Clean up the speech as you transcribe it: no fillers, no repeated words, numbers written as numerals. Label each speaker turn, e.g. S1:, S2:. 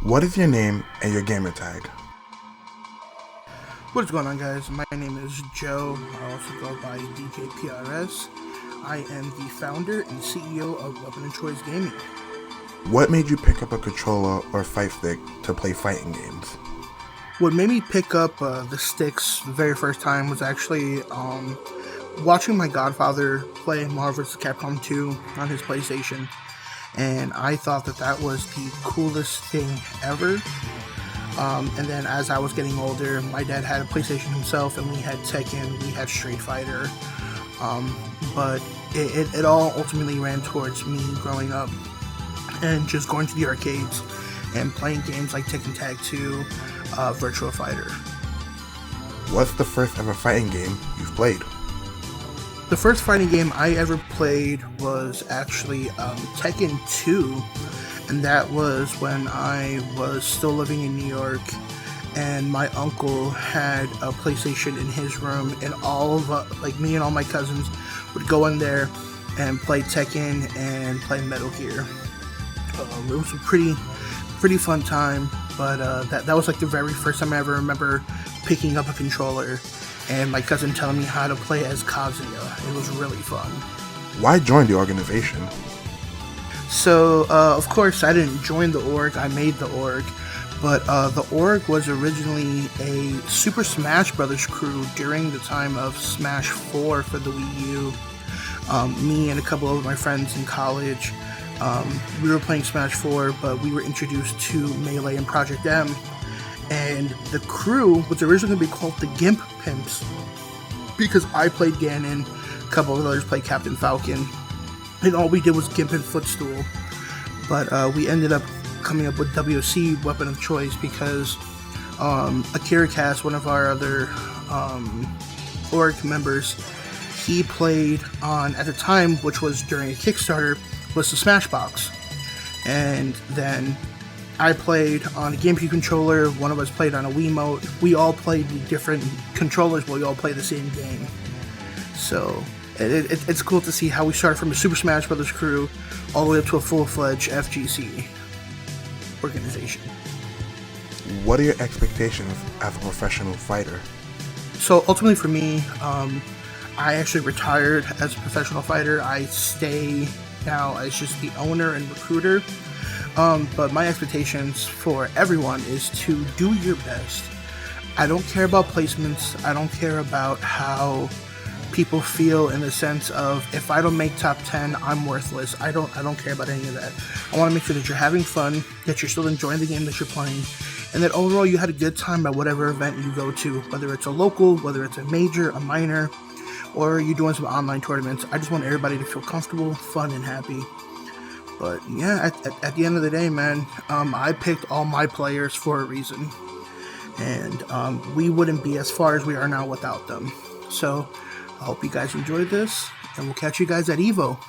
S1: What is your name and your gamer tag?
S2: What is going on, guys? My name is Joe. I also go by DJPRS. I am the founder and CEO of Weapon of Choice Gaming.
S1: What made you pick up a controller or fight stick to play fighting games?
S2: What made me pick up the sticks the very first time was actually watching my godfather play Marvel vs. Capcom 2 on his PlayStation. And I thought that was the coolest thing ever. And then as I was getting older, my dad had a PlayStation himself, and we had Tekken, we had Street Fighter. But it all ultimately ran towards me growing up and just going to the arcades and playing games like Tekken Tag 2, Virtua Fighter.
S1: What's the first ever fighting game you've played?
S2: The first fighting game I ever played was actually Tekken 2, and that was when I was still living in New York, and my uncle had a PlayStation in his room, and all of me and all my cousins would go in there and play Tekken and play Metal Gear. It was a pretty fun time, but that was like the very first time I ever remember picking up a controller and my cousin telling me how to play as Kazuya. It was really fun.
S1: Why join the organization?
S2: So, of course, I didn't join the org, I made the org, but the org was originally a Super Smash Bros. Crew during the time of Smash 4 for the Wii U. Me and a couple of my friends in college, we were playing Smash 4, but we were introduced to Melee and Project M. And the crew was originally going to be called the Gimp Pimps, because I played Ganon, a couple of others played Captain Falcon, and all we did was Gimp and Footstool. But we ended up coming up with WOC, Weapon of Choice, because Akira Cass, one of our other org members, he played on, at the time, which was during a Kickstarter, was the Smashbox. And then I played on a GameCube controller, one of us played on a Wiimote. We all played with different controllers, but we all played the same game. So it's cool to see how we started from a Super Smash Bros. Crew all the way up to a full-fledged FGC organization.
S1: What are your expectations as a professional fighter?
S2: So ultimately for me, I actually retired as a professional fighter. I stay now as just the owner and recruiter. But my expectations for everyone is to do your best. I don't care about placements. I don't care about how people feel in the sense of, if I don't make top 10, I'm worthless. I don't care about any of that. I want to make sure that you're having fun, that you're still enjoying the game that you're playing, and that overall you had a good time at whatever event you go to, whether it's a local, whether it's a major, a minor, or you're doing some online tournaments. I just want everybody to feel comfortable, fun, and happy. But yeah, at the end of the day, man, I picked all my players for a reason. And we wouldn't be as far as we are now without them. So I hope you guys enjoyed this, and we'll catch you guys at EVO.